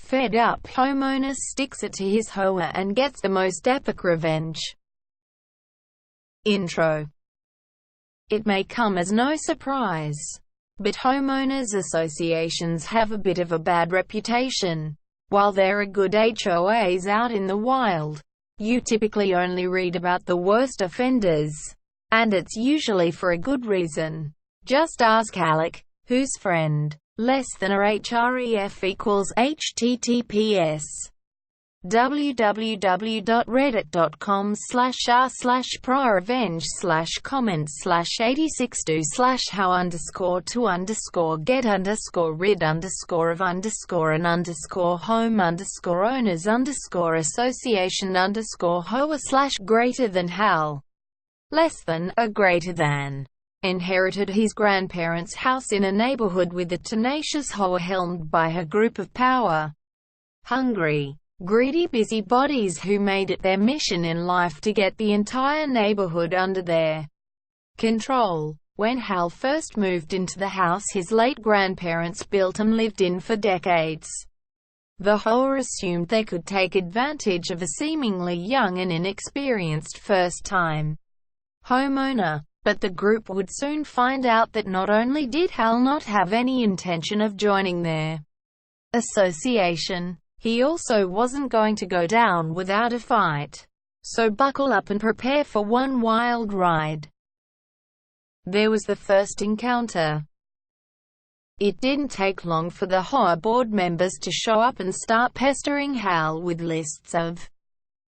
Fed up, Homeowner sticks it to his HOA and gets the most epic revenge. Intro. It may come as no surprise, but homeowners associations have a bit of a bad reputation. While there are good HOAs out in the wild, you typically only read about the worst offenders. And it's usually for a good reason. Just ask Alec, whose friend, less than a href equals https www.reddit.com/r/comment/86do/how_rid_get_rid_association_home_association_HOA/greater than less than, a greater than, inherited his grandparents' house in a neighborhood with a tenacious HOA helmed by a group of power-hungry, greedy busybodies who made it their mission in life to get the entire neighborhood under their control. When Hal first moved into the house his late grandparents built and lived in for decades, the HOA assumed they could take advantage of a seemingly young and inexperienced first-time homeowner. But the group would soon find out that not only did Hal not have any intention of joining their association, he also wasn't going to go down without a fight. So buckle up and prepare for one wild ride. There was the first encounter. It didn't take long for the HOA board members to show up and start pestering Hal with lists of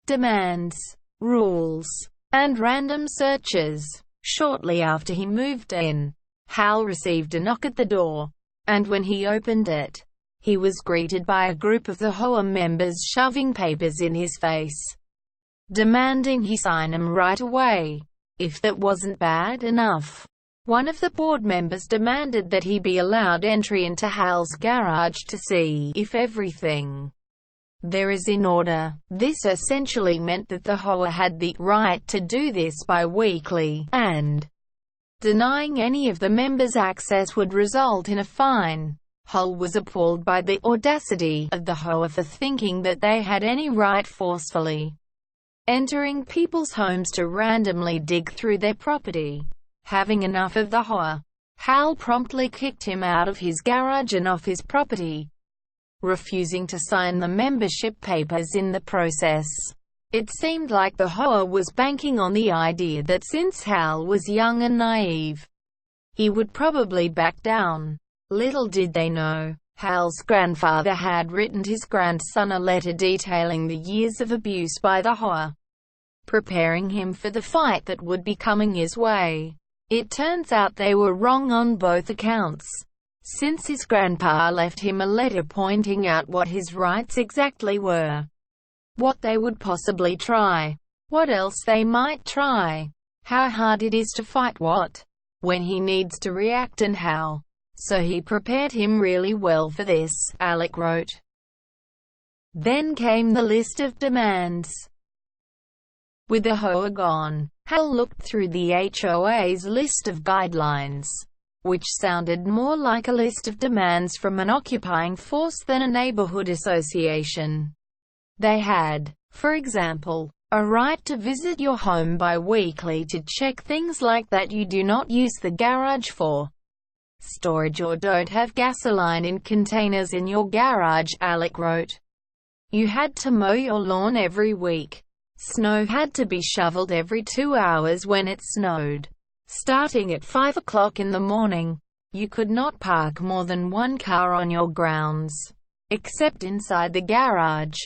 demands, rules, and random searches. Shortly after he moved in, Hal received a knock at the door, and when he opened it, he was greeted by a group of the HOA members shoving papers in his face, demanding he sign them right away. If that wasn't bad enough, one of the board members demanded that he be allowed entry into Hal's garage to see if everything there is in order. This essentially meant that the HOA had the right to do this bi-weekly, and denying any of the members access would result in a fine. Hal was appalled by the audacity of the HOA for thinking that they had any right forcefully entering people's homes to randomly dig through their property. Having enough of the HOA, Hal promptly kicked him out of his garage and off his property, refusing to sign the membership papers in the process. It seemed like the HOA was banking on the idea that since Hal was young and naive, he would probably back down. Little did they know, Hal's grandfather had written his grandson a letter detailing the years of abuse by the HOA, preparing him for the fight that would be coming his way. It turns out they were wrong on both accounts, since his grandpa left him a letter pointing out what his rights exactly were, what they would possibly try, what else they might try, how hard it is to fight what, when he needs to react and how. So he prepared him really well for this, Alec wrote. Then came the list of demands. With the HOA gone, Hal looked through the HOA's list of guidelines, which sounded more like a list of demands from an occupying force than a neighborhood association. They had, for example, a right to visit your home bi-weekly to check things like that you do not use the garage for storage or don't have gasoline in containers in your garage, Alec wrote. You had to mow your lawn every week. Snow had to be shoveled every 2 hours when it snowed. Starting at 5 o'clock in the morning, you could not park more than one car on your grounds, except inside the garage.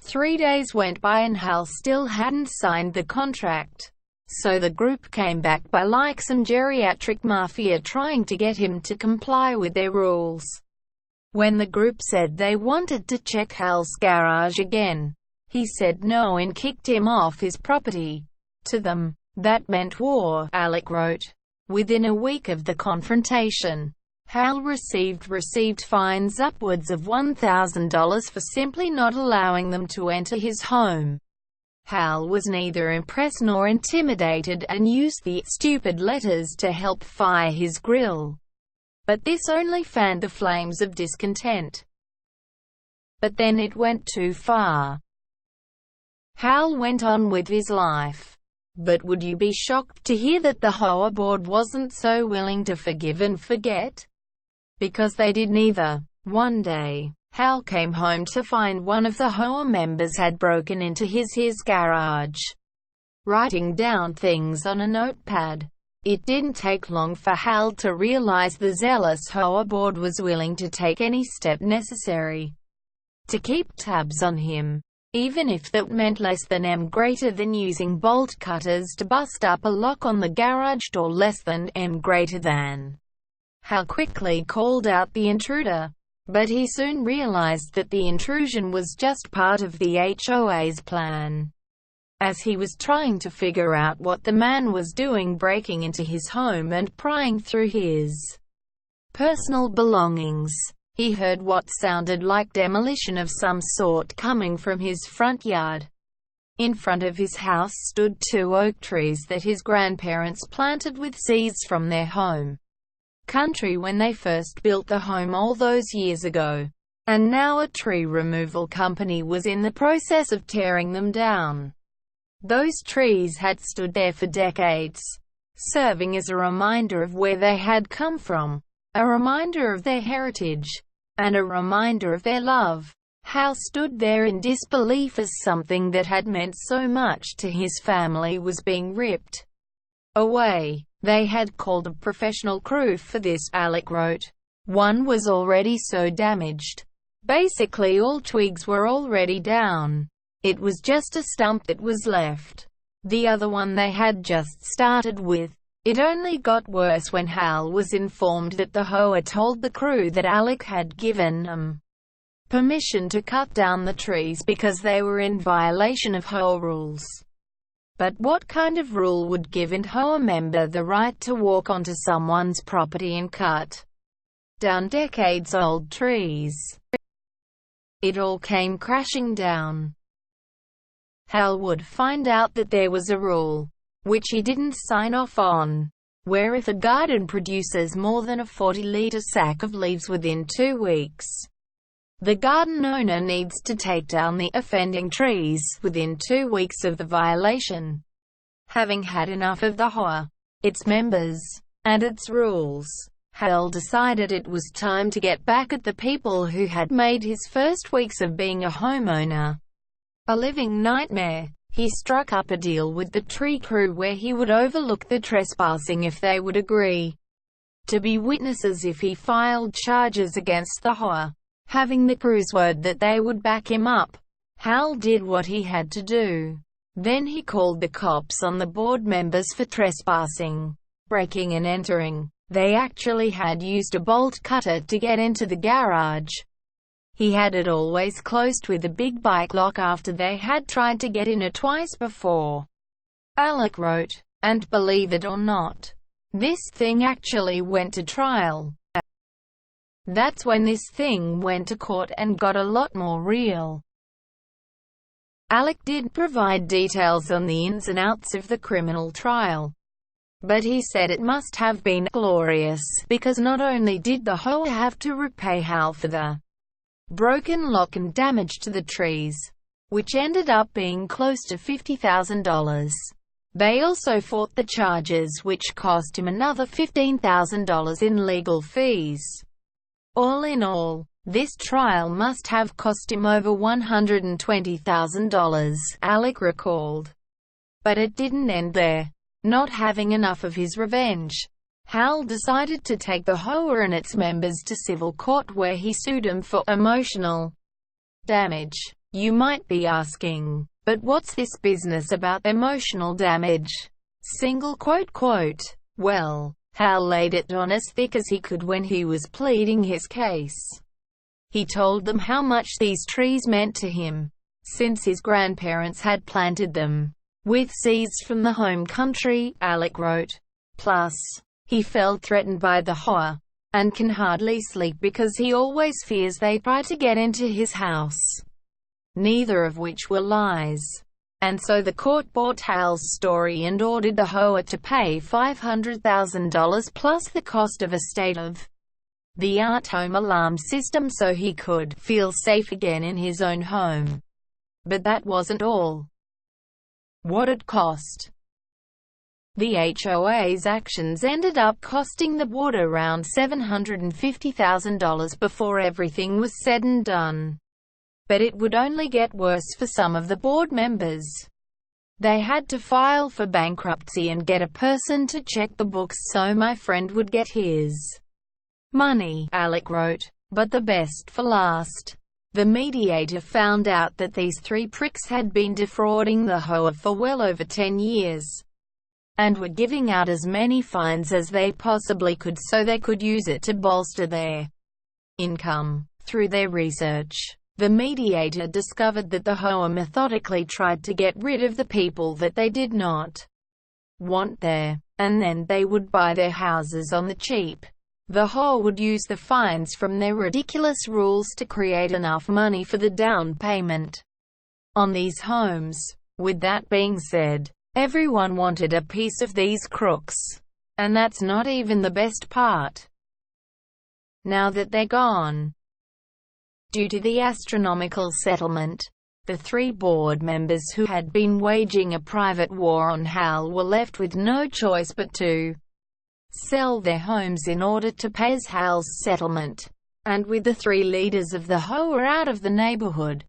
3 days went by and Hal still hadn't signed the contract. So the group came back by like some geriatric mafia trying to get him to comply with their rules. When the group said they wanted to check Hal's garage again, he said no and kicked him off his property. To them, that meant war, Alec wrote. Within a week of the confrontation, Hal received fines upwards of $1,000 for simply not allowing them to enter his home. Hal was neither impressed nor intimidated and used the stupid letters to help fire his grill. But this only fanned the flames of discontent. But then it went too far. Hal went on with his life. But would you be shocked to hear that the HOA board wasn't so willing to forgive and forget? Because they did neither. One day, Hal came home to find one of the HOA members had broken into his garage, writing down things on a notepad. It didn't take long for Hal to realize the zealous HOA board was willing to take any step necessary to keep tabs on him, even if that meant less than greater than using bolt cutters to bust up a lock on the garage door, less than greater than. Hal quickly called out the intruder, but he soon realized that the intrusion was just part of the HOA's plan. As he was trying to figure out what the man was doing breaking into his home and prying through his personal belongings, he heard what sounded like demolition of some sort coming from his front yard. In front of his house stood 2 oak trees that his grandparents planted with seeds from their home country when they first built the home all those years ago. And now a tree removal company was in the process of tearing them down. Those trees had stood there for decades, serving as a reminder of where they had come from, a reminder of their heritage, and a reminder of their love. Hal stood there in disbelief as something that had meant so much to his family was being ripped away. They had called a professional crew for this, Alec wrote. One was already so damaged. Basically all twigs were already down. It was just a stump that was left. The other one they had just started with. It only got worse when Hal was informed that the HOA told the crew that Alec had given them permission to cut down the trees because they were in violation of HOA rules. But what kind of rule would give a HOA member the right to walk onto someone's property and cut down decades-old trees? It all came crashing down. Hal would find out that there was a rule, which he didn't sign off on, where if a garden produces more than a 40-liter sack of leaves within 2 weeks, the garden owner needs to take down the offending trees within 2 weeks of the violation. Having had enough of the HOA, its members, and its rules, Hal decided it was time to get back at the people who had made his first weeks of being a homeowner a living nightmare. He struck up a deal with the tree crew where he would overlook the trespassing if they would agree to be witnesses if he filed charges against the HOA. Having the crew's word that they would back him up, Hal did what he had to do. Then he called the cops on the board members for trespassing, breaking and entering. They actually had used a bolt cutter to get into the garage. He had it always closed with a big bike lock after they had tried to get in it twice before. Alec wrote, and believe it or not, this thing actually went to trial. That's when this thing went to court and got a lot more real. Alec did provide details on the ins and outs of the criminal trial, but he said it must have been glorious, because not only did the HOA have to repay Hal for the broken lock and damage to the trees, which ended up being close to $50,000, they also fought the charges, which cost him another $15,000 in legal fees. All in all, this trial must have cost him over $120,000, Alec recalled. But it didn't end there. Not having enough of his revenge, Hal decided to take the HOA and its members to civil court where he sued them for emotional damage. You might be asking, but what's this business about emotional damage? Single quote. Well, Hal laid it on as thick as he could when he was pleading his case. He told them how much these trees meant to him, since his grandparents had planted them with seeds from the home country, Alec wrote. Plus, he felt threatened by the HOA, and can hardly sleep because he always fears they try to get into his house. Neither of which were lies. And so the court bought Hal's story and ordered the HOA to pay $500,000 plus the cost of a state of the art home alarm system so he could feel safe again in his own home. But that wasn't all. What it cost. The HOA's actions ended up costing the board around $750,000 before everything was said and done. But it would only get worse for some of the board members. They had to file for bankruptcy and get a person to check the books so my friend would get his money, Alec wrote. But the best for last. The mediator found out that these three pricks had been defrauding the HOA for well over 10 years, and were giving out as many fines as they possibly could so they could use it to bolster their income. Through their research, the mediator discovered that the HOA methodically tried to get rid of the people that they did not want there, and then they would buy their houses on the cheap. The HOA would use the fines from their ridiculous rules to create enough money for the down payment on these homes. With that being said, everyone wanted a piece of these crooks. And that's not even the best part. Now that they're gone, due to the astronomical settlement, the three board members who had been waging a private war on Hal were left with no choice but to sell their homes in order to pay Hal's settlement. And with the three leaders of the HOA out of the neighborhood,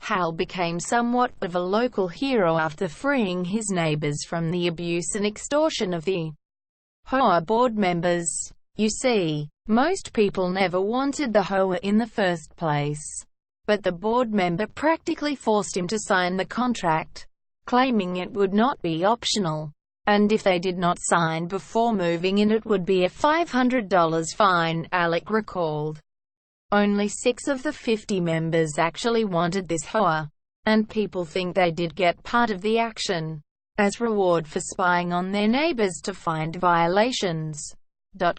Hal became somewhat of a local hero after freeing his neighbors from the abuse and extortion of the HOA board members. You see, most people never wanted the HOA in the first place. But the board member practically forced him to sign the contract, claiming it would not be optional. And if they did not sign before moving in, it would be a $500 fine, Alec recalled. Only 6 of the 50 members actually wanted this HOA, and people think they did get part of the action, as reward for spying on their neighbors to find violations.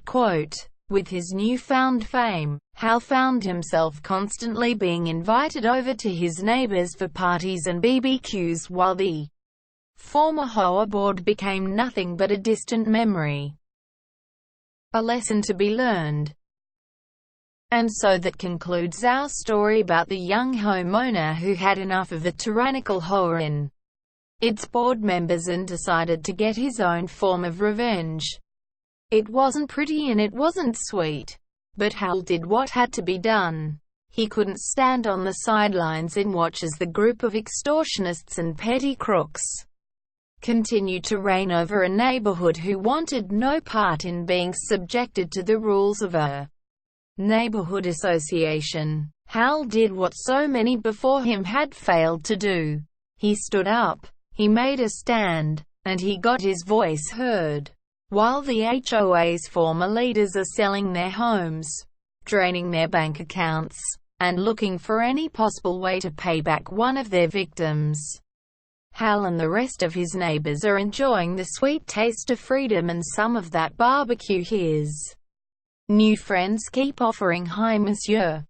Quote, with his newfound fame, Hal found himself constantly being invited over to his neighbors for parties and BBQs while the former HOA board became nothing but a distant memory. A lesson to be learned. And so that concludes our story about the young homeowner who had enough of the tyrannical HOA and its board members and decided to get his own form of revenge. It wasn't pretty and it wasn't sweet. But Hal did what had to be done. He couldn't stand on the sidelines and watch as the group of extortionists and petty crooks continued to reign over a neighborhood who wanted no part in being subjected to the rules of a neighborhood association. Hal did what so many before him had failed to do. He stood up, he made a stand, and he got his voice heard. While the HOA's former leaders are selling their homes, draining their bank accounts, and looking for any possible way to pay back one of their victims, Hal and the rest of his neighbors are enjoying the sweet taste of freedom and some of that barbecue his new friends keep offering. Hi monsieur.